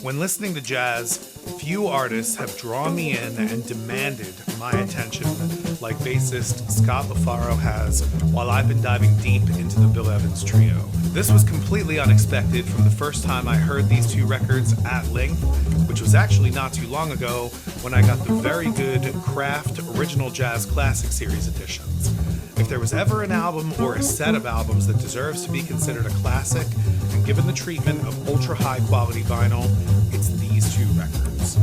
When listening to jazz, few artists have drawn me in and demanded my attention like bassist Scott LaFaro has while I've been diving deep into the Bill Evans Trio. This was completely unexpected from the first time I heard these two records at length, which was actually not too long ago when I got the very good Craft Original Jazz Classic Series editions. If there was ever an album or a set of albums that deserves to be considered a classic, and given the treatment of ultra high quality vinyl, it's these two records.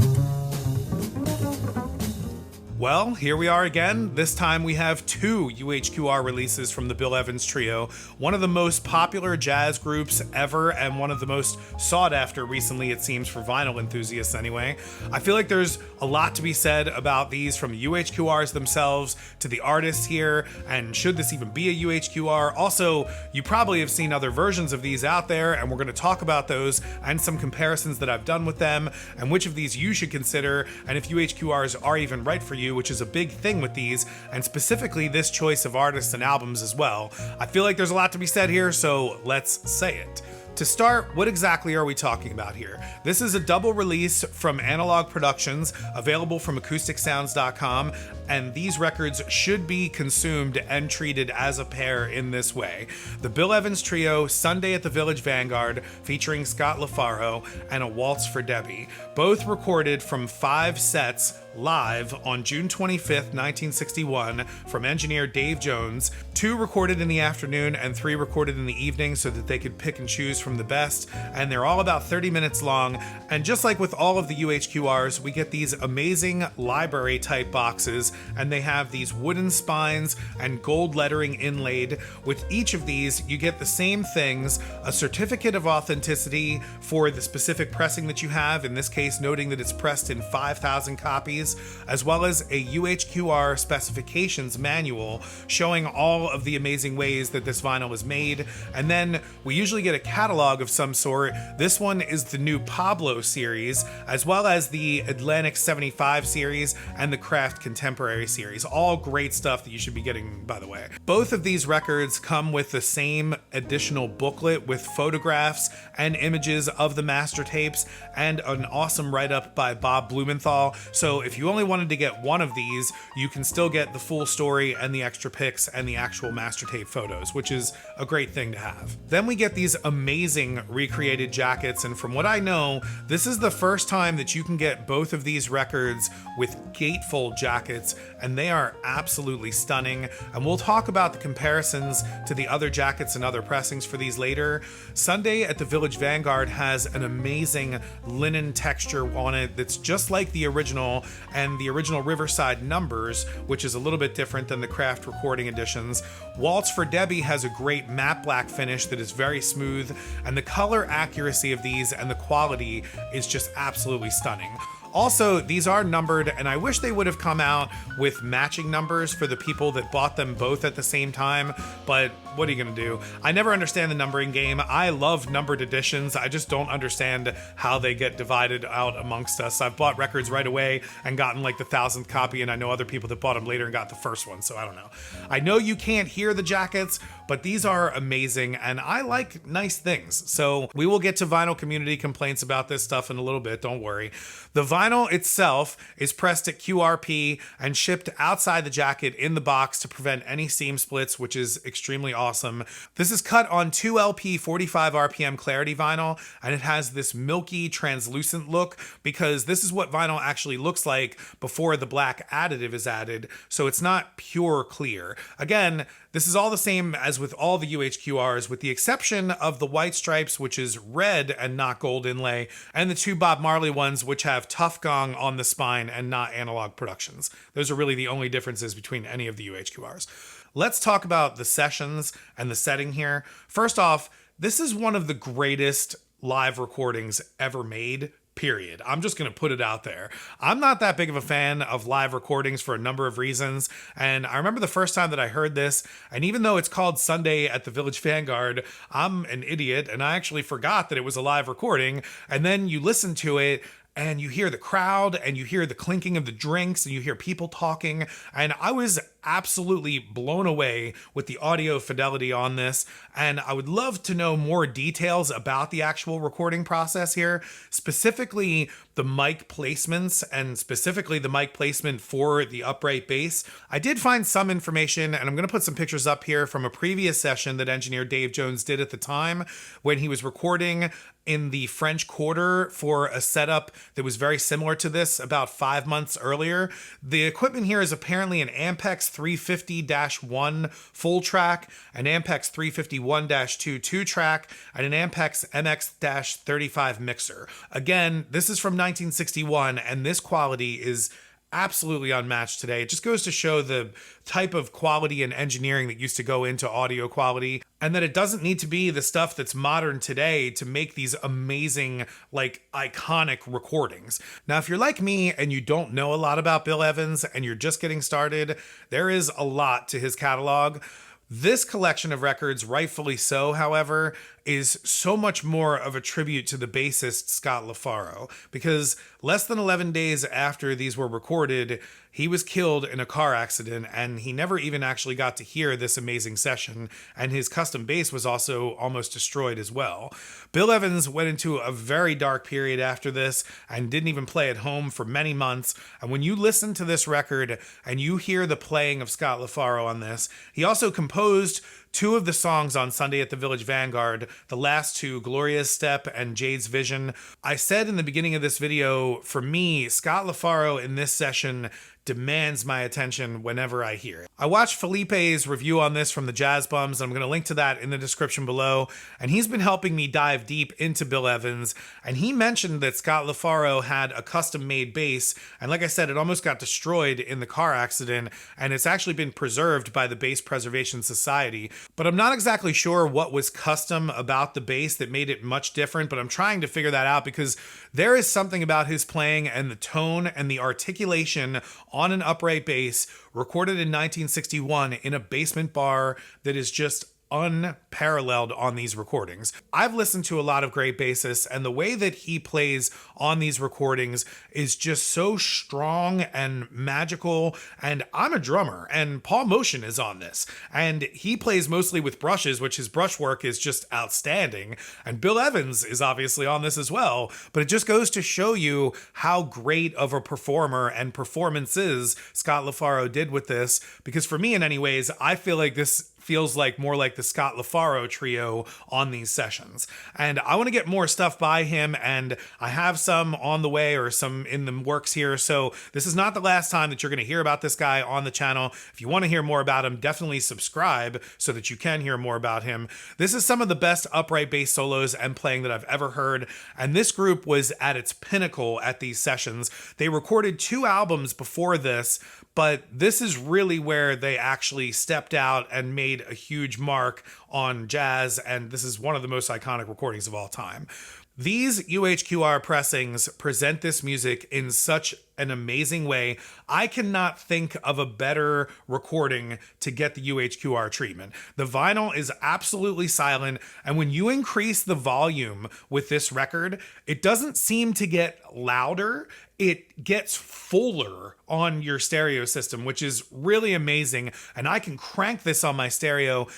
Well, here we are again. This time we have two UHQR releases from the Bill Evans Trio, one of the most popular jazz groups ever and one of the most sought after recently, it seems, for vinyl enthusiasts anyway. I feel like there's a lot to be said about these, from UHQRs themselves to the artists here, and should this even be a UHQR? Also, you probably have seen other versions of these out there, and we're going to talk about those and some comparisons that I've done with them, and which of these you should consider, and if UHQRs are even right for you, which is a big thing with these, and specifically this choice of artists and albums as well. I feel like there's a lot to be said here, so let's say it. To start, what exactly are we talking about here? This is a double release from Analog Productions, available from acousticsounds.com, and these records should be consumed and treated as a pair in this way. The Bill Evans Trio, Sunday at the Village Vanguard, featuring Scott LaFaro, and A Waltz for Debby, both recorded from 5 sets live on June 25th, 1961, from engineer Dave Jones, 2 recorded in the afternoon and 3 recorded in the evening so that they could pick and choose from the best, and they're all about 30 minutes long. And just like with all of the UHQRs, we get these amazing library type boxes, and they have these wooden spines and gold lettering inlaid. With each of these, you get the same things: a certificate of authenticity for the specific pressing that you have, in this case noting that it's pressed in 5,000 copies, as well as a UHQR specifications manual showing all of the amazing ways that this vinyl is made. And then we usually get a catalog of some sort. This one is the new Pablo series, as well as the Atlantic 75 series and the Craft Contemporary series. All great stuff that you should be getting, by the way. Both of these records come with the same additional booklet with photographs and images of the master tapes and an awesome write-up by Bob Blumenthal. So if you only wanted to get one of these, you can still get the full story and the extra pics and the actual master tape photos, which is a great thing to have. Then we get these amazing recreated jackets, and from what I know, this is the first time that you can get both of these records with gatefold jackets, and they are absolutely stunning. And we'll talk about the comparisons to the other jackets and other pressings for these later. Sunday at the Village Vanguard has an amazing linen texture on it that's just like the original, and the original Riverside numbers, which is a little bit different than the Craft recording editions. Waltz for Debby has a great matte black finish that is very smooth, and the color accuracy of these and the quality is just absolutely stunning. Also, these are numbered, and I wish they would have come out with matching numbers for the people that bought them both at the same time, but what are you gonna do? I never understand the numbering game. I love numbered editions. I just don't understand how they get divided out amongst us. I've bought records right away and gotten like the 1,000th copy, and I know other people that bought them later and got the first one, so I don't know. I know you can't hear the jackets, but these are amazing, and I like nice things. So we will get to vinyl community complaints about this stuff in a little bit, don't worry. The vinyl itself is pressed at QRP and shipped outside the jacket in the box to prevent any seam splits, which is extremely awesome. This is cut on 2LP 45 RPM clarity vinyl, and it has this milky translucent look because this is what vinyl actually looks like before the black additive is added, so it's not pure clear. Again, this is all the same as with all the UHQRs, with the exception of the white stripes, which is red and not gold inlay, and the 2 Bob Marley ones, which have Tough Gong on the spine and not Analog Productions. Those are really the only differences between any of the UHQRs. Let's talk about the sessions and the setting here. First off, this is one of the greatest live recordings ever made. Period. I'm just going to put it out there. I'm not that big of a fan of live recordings for a number of reasons, and I remember the first time that I heard this, and even though it's called Sunday at the Village Vanguard, I'm an idiot, and I actually forgot that it was a live recording, and then you listen to it, and you hear the crowd and you hear the clinking of the drinks and you hear people talking. And I was absolutely blown away with the audio fidelity on this. And I would love to know more details about the actual recording process here, specifically the mic placements and specifically the mic placement for the upright bass. I did find some information, and I'm going to put some pictures up here from a previous session that engineer Dave Jones did at the time when he was recording in the French Quarter for a setup that was very similar to this about 5 months earlier. The equipment here is apparently an Ampex 350-1 full track, an Ampex 351-2 two track, and an Ampex MX-35 mixer. Again, this is from 1961, and this quality is absolutely unmatched today. It just goes to show the type of quality and engineering that used to go into audio quality, and that it doesn't need to be the stuff that's modern today to make these amazing, like, iconic recordings. Now, if you're like me and you don't know a lot about Bill Evans and you're just getting started, there is a lot to his catalog. This collection of records, rightfully so, however, is so much more of a tribute to the bassist Scott LaFaro, because less than 11 days after these were recorded, he was killed in a car accident, and he never even actually got to hear this amazing session, and his custom bass was also almost destroyed as well. Bill Evans went into a very dark period after this and didn't even play at home for many months, and when you listen to this record and you hear the playing of Scott LaFaro on this, he also composed two of the songs on Sunday at the Village Vanguard, the last two, Gloria's Step and Jade's Vision. I said in the beginning of this video, for me, Scott LaFaro in this session demands my attention whenever I hear it. I watched Felipe's review on this from the Jazz Bums, and I'm going to link to that in the description below, and he's been helping me dive deep into Bill Evans, and he mentioned that Scott LaFaro had a custom-made bass, and like I said, it almost got destroyed in the car accident, and it's actually been preserved by the Bass Preservation Society, but I'm not exactly sure what was custom about the bass that made it much different, but I'm trying to figure that out because there is something about his playing and the tone and the articulation on an upright bass recorded in 1961 in a basement bar that is just unparalleled on these recordings. I've listened to a lot of great bassists, and the way that he plays on these recordings is just so strong and magical. And I'm a drummer, and Paul Motion is on this, and he plays mostly with brushes, which his brush work is just outstanding. And Bill Evans is obviously on this as well, but it just goes to show you how great of a performer and performances Scott LaFaro did with this, because for me in any ways, I feel like this feels like more like the Scott LaFaro trio on these sessions. And I want to get more stuff by him, and I have some on the way or some in the works here. So this is not the last time that you're going to hear about this guy on the channel. If you want to hear more about him, definitely subscribe so that you can hear more about him. This is some of the best upright bass solos and playing that I've ever heard. And this group was at its pinnacle at these sessions. They recorded 2 albums before this, but this is really where they actually stepped out and made a huge mark on jazz, and this is one of the most iconic recordings of all time. These UHQR pressings present this music in such an amazing way. I cannot think of a better recording to get the UHQR treatment. The vinyl is absolutely silent, and when you increase the volume with this record, it doesn't seem to get louder. It gets fuller on your stereo system, which is really amazing, and I can crank this on my stereo.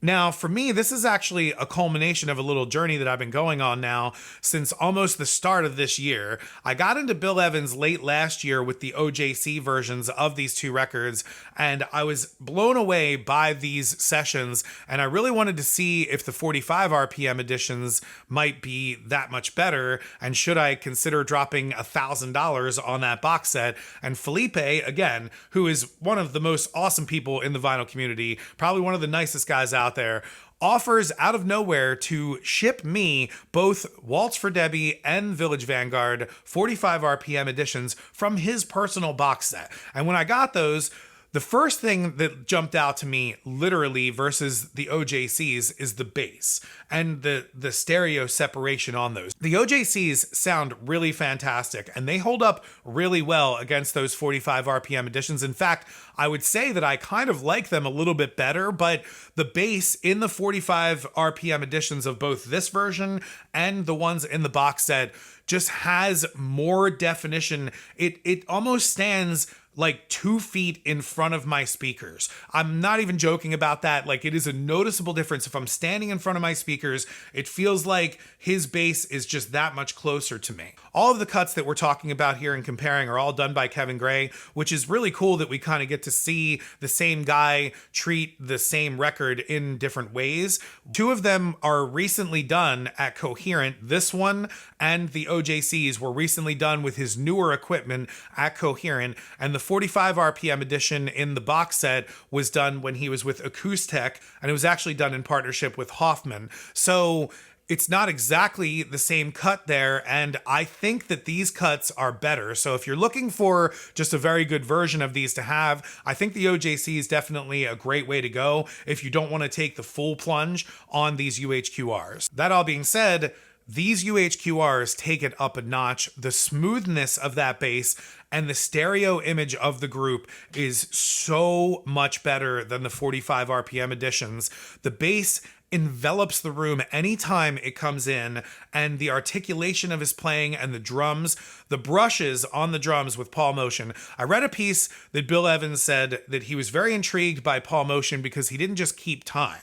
Now, for me, this is actually a culmination of a little journey that I've been going on now since almost the start of this year. I got into Bill Evans late last year with the OJC versions of these 2 records, and I was blown away by these sessions, and I really wanted to see if the 45 RPM editions might be that much better, and should I consider dropping $1,000 on that box set. And Felipe, again, who is one of the most awesome people in the vinyl community, probably one of the nicest guys out there, offers out of nowhere to ship me both Waltz for Debby and Village Vanguard 45 RPM editions from his personal box set. And when I got those, the first thing that jumped out to me, literally, versus the OJCs is the bass and the stereo separation on those. The OJCs sound really fantastic, and they hold up really well against those 45 RPM editions. In fact, I would say that I kind of like them a little bit better, but the bass in the 45 RPM editions of both this version and the ones in the box set just has more definition. It almost stands like 2 feet in front of my speakers. I'm not even joking about that. Like, it is a noticeable difference. If I'm standing in front of my speakers, it feels like his bass is just that much closer to me. All of the cuts that we're talking about here and comparing are all done by Kevin Gray, which is really cool that we kind of get to see the same guy treat the same record in different ways. 2 of them are recently done at Cohearent. This one and the OJCs were recently done with his newer equipment at Cohearent, and the 45 RPM edition in the box set was done when he was with Acoustech, and it was actually done in partnership with Hoffman. So it's not exactly the same cut there, and I think that these cuts are better. So if you're looking for just a very good version of these to have, I think the OJC is definitely a great way to go if you don't want to take the full plunge on these UHQRs. That all being said, these UHQRs take it up a notch. The smoothness of that bass and the stereo image of the group is so much better than the 45 RPM editions. The bass envelops the room anytime it comes in, and the articulation of his playing and the drums, the brushes on the drums with Paul Motion. I read a piece that Bill Evans said that he was very intrigued by Paul Motion because he didn't just keep time.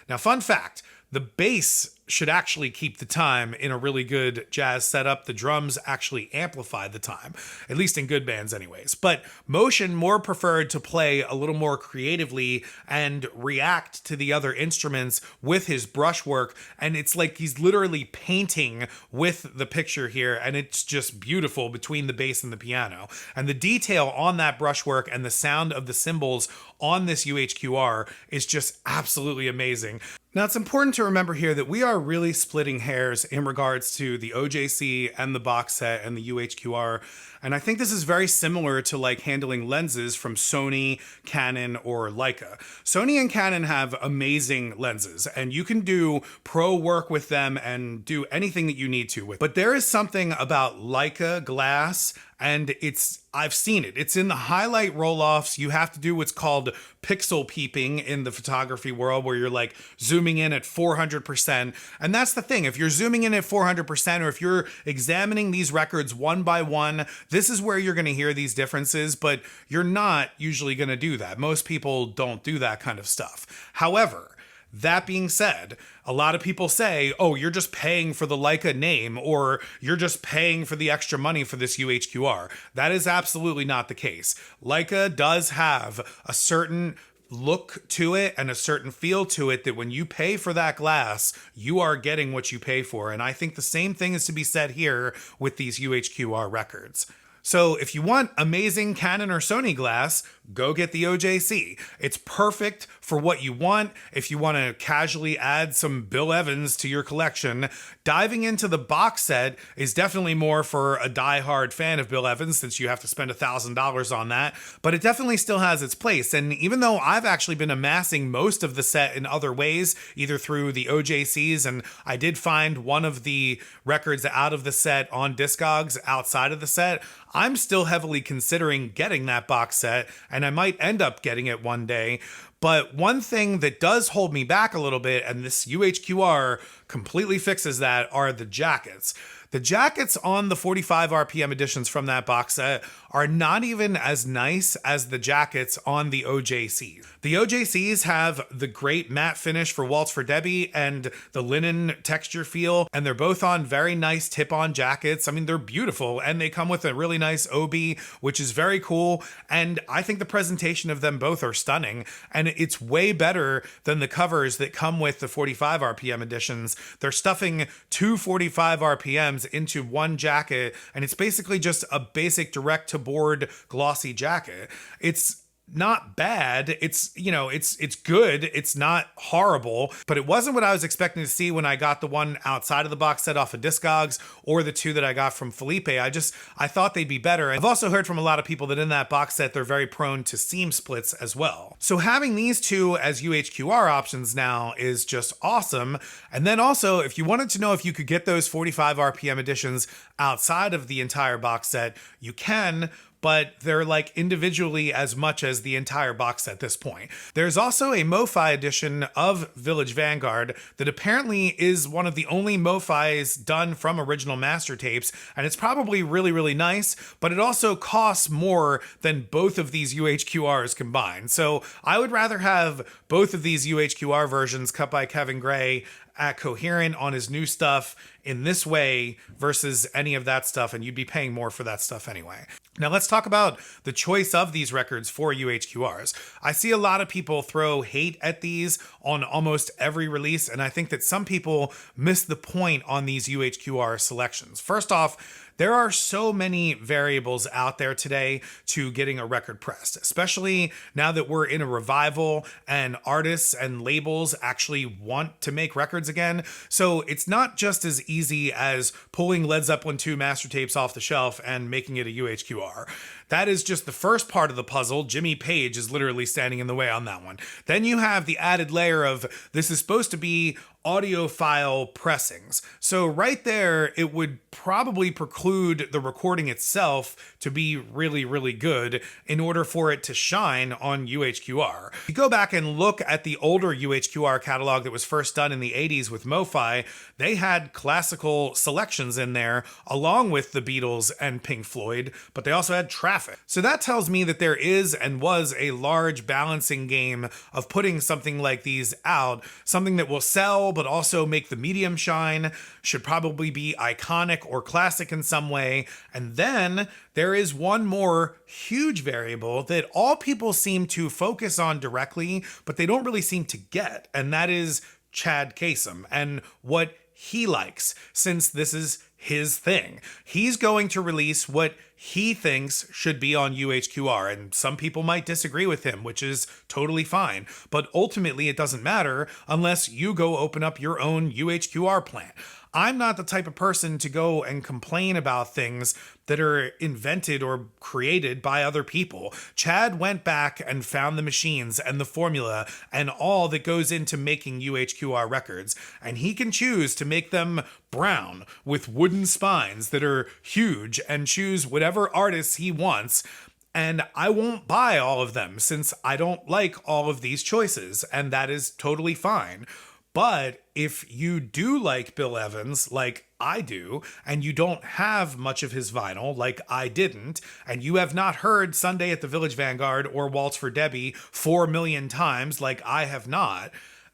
Now, fun fact, the bass should actually keep the time in a really good jazz setup. The drums actually amplify the time, at least in good bands anyways. But Motion more preferred to play a little more creatively and react to the other instruments with his brushwork. And it's like he's literally painting with the picture here, and it's just beautiful between the bass and the piano. And the detail on that brushwork and the sound of the cymbals on this UHQR is just absolutely amazing. Now, it's important to remember here that we are really splitting hairs in regards to the OJC and the box set and the UHQR. And I think this is very similar to like handling lenses from Sony, Canon, or Leica. Sony and Canon have amazing lenses, and you can do pro work with them and do anything that you need to with. But there is something about Leica glass, and I've seen it. It's in the highlight roll-offs. You have to do what's called pixel peeping in the photography world, where you're like zooming in at 400%. And that's the thing. If you're zooming in at 400%, or if you're examining these records one by one, this is where you're going to hear these differences, but you're not usually going to do that. Most people don't do that kind of stuff. However, that being said, a lot of people say, oh, you're just paying for the Leica name, or you're just paying for the extra money for this UHQR. That is absolutely not the case. Leica does have a certain look to it and a certain feel to it that when you pay for that glass, you are getting what you pay for. And I think the same thing is to be said here with these UHQR records. So if you want amazing Canon or Sony glass, go get the OJC. It's perfect for what you want. If you want to casually add some Bill Evans to your collection, diving into the box set is definitely more for a diehard fan of Bill Evans, since you have to spend $1,000 on that, but it definitely still has its place. And even though I've actually been amassing most of the set in other ways, either through the OJCs, and I did find one of the records out of the set on Discogs outside of the set, I'm still heavily considering getting that box set, and I might end up getting it one day. But one thing that does hold me back a little bit, and this UHQR completely fixes that, are the jackets. The jackets on the 45 RPM editions from that box set are not even as nice as the jackets on the OJCs. The OJCs have the great matte finish for Waltz for Debby and the linen texture feel, and they're both on very nice tip-on jackets. I mean, they're beautiful, and they come with a really nice OB, which is very cool, and I think the presentation of them both are stunning, and it's way better than the covers that come with the 45 RPM editions. They're stuffing 245 RPMs into one jacket, and it's basically just a basic direct-to-board glossy jacket. It's not bad. It's good. It's not horrible, but it wasn't what I was expecting to see when I got the one outside of the box set off of Discogs, or the 2 that I got from Felipe. I thought they'd be better. I've also heard from a lot of people that in that box set, they're very prone to seam splits as well. So having these 2 as UHQR options now is just awesome. And then also, if you wanted to know if you could get those 45 RPM editions outside of the entire box set, you can. but they're like individually as much as the entire box at this point. There's also a MoFi edition of Village Vanguard that apparently is one of the only MoFis done from original master tapes, and it's probably really, really nice, but it also costs more than both of these UHQRs combined. So I would rather have both of these UHQR versions cut by Kevin Gray at Cohearent on his new stuff in this way versus any of that stuff, and you'd be paying more for that stuff anyway. Now let's talk about the choice of these records for UHQRs. I see a lot of people throw hate at these on almost every release, and I think that some people miss the point on these UHQR selections. First off, there are so many variables out there today to getting a record pressed, especially now that we're in a revival and artists and labels actually want to make records again. So it's not just as easy as pulling Led Zeppelin 2 master tapes off the shelf and making it a UHQR. That is just the first part of the puzzle. Jimmy Page is literally standing in the way on that one. Then you have the added layer of this is supposed to be audiophile pressings. So right there, it would probably preclude the recording itself to be really, really good in order for it to shine on UHQR. If you go back and look at the older UHQR catalog that was first done in the 80s with MoFi, they had classical selections in there along with the Beatles and Pink Floyd, but they also had Traffic. So that tells me that there is and was a large balancing game of putting something like these out, something that will sell but also make the medium shine, should probably be iconic or classic in some way. And then there is one more huge variable that all people seem to focus on directly, but they don't really seem to get, and that is Chad Kasem and what he likes, since this is his thing. He's going to release what he thinks should be on UHQR, and some people might disagree with him, which is totally fine. But ultimately, it doesn't matter unless you go open up your own UHQR plant. I'm not the type of person to go and complain about things that are invented or created by other people. Chad went back and found the machines and the formula and all that goes into making UHQR records, and he can choose to make them brown with wooden spines that are huge and choose whatever artists he wants. And I won't buy all of them since I don't like all of these choices, and that is totally fine. But if you do like Bill Evans, like I do, and you don't have much of his vinyl, like I didn't, and you have not heard Sunday at the Village Vanguard or Waltz for Debby 4 million times, like I have not,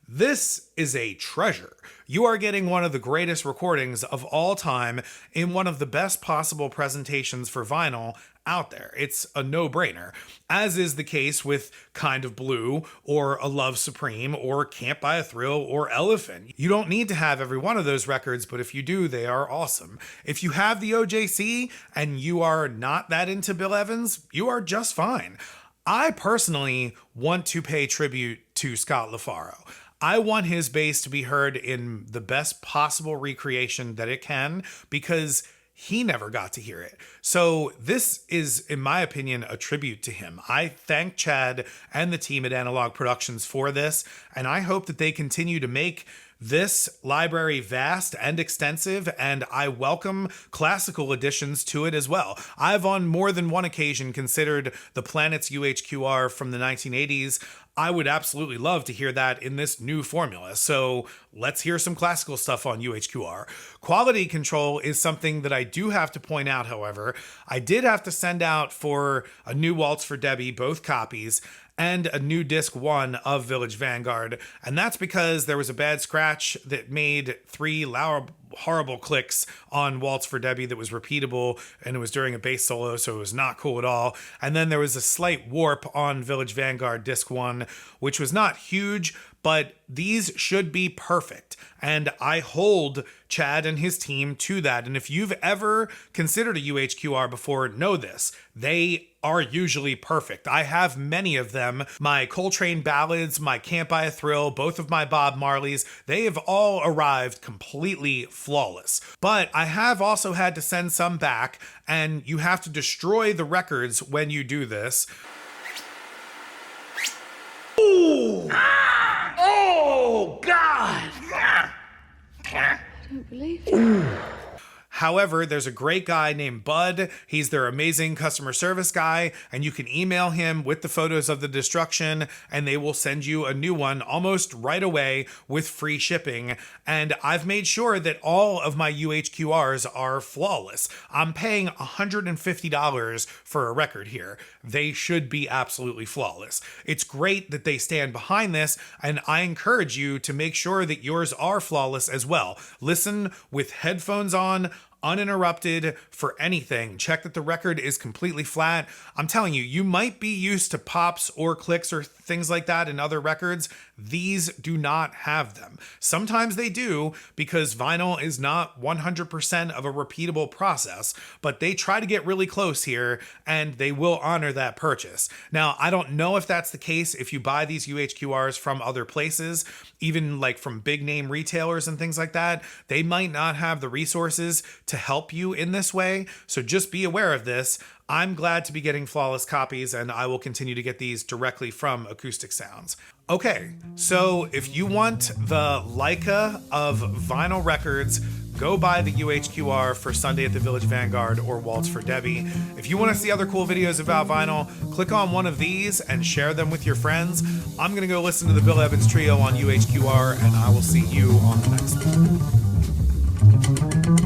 this is a treasure. You are getting one of the greatest recordings of all time in one of the best possible presentations for vinyl out there. It's a no-brainer, as is the case with Kind of Blue or A Love Supreme or Can't Buy a Thrill or Elephant. You don't need to have every one of those records, but if you do, they are awesome. If you have the OJC and you are not that into Bill Evans, you are just fine. I personally want to pay tribute to Scott LaFaro. I want his bass to be heard in the best possible recreation that it can, because he never got to hear it. So this is, in my opinion, a tribute to him. I thank Chad and the team at Analog Productions for this, and I hope that they continue to make this library vast and extensive, and I welcome classical additions to it as well. I've on more than one occasion considered the Planets UHQR from the 1980s. I would absolutely love to hear that in this new formula. So let's hear some classical stuff on UHQR. Quality control is something that I do have to point out, however. I did have to send out for a new Waltz for Debby, both copies, and a new disc 1 of Village Vanguard. And that's because there was a bad scratch that made 3 horrible clicks on Waltz for Debby that was repeatable, and it was during a bass solo, so it was not cool at all. And then there was a slight warp on Village Vanguard disc 1, which was not huge, but these should be perfect. And I hold Chad and his team to that. And if you've ever considered a UHQR before, know this. They are usually perfect. I have many of them. My Coltrane ballads, my Can't Buy a Thrill, both of my Bob Marleys, they have all arrived completely flawless. But I have also had to send some back, and you have to destroy the records when you do this. Ooh! Oh, God! I don't believe it. However, there's a great guy named Bud. He's their amazing customer service guy, and you can email him with the photos of the destruction, and they will send you a new one almost right away with free shipping. And I've made sure that all of my UHQRs are flawless. I'm paying $150 for a record here. They should be absolutely flawless. It's great that they stand behind this, and I encourage you to make sure that yours are flawless as well. Listen with headphones on, uninterrupted for anything. Check that the record is completely flat. I'm telling you, you might be used to pops or clicks or things like that in other records. These do not have them. Sometimes they do because vinyl is not 100% of a repeatable process, but they try to get really close here and they will honor that purchase. Now, I don't know if that's the case if you buy these UHQRs from other places, even like from big name retailers and things like that. They might not have the resources to help you in this way. So just be aware of this. I'm glad to be getting flawless copies, and I will continue to get these directly from Acoustic Sounds. Okay, so if you want the Leica of vinyl records, go buy the UHQR for Sunday at the Village Vanguard or Waltz for Debby. If you want to see other cool videos about vinyl, click on one of these and share them with your friends. I'm going to go listen to the Bill Evans Trio on UHQR, and I will see you on the next one.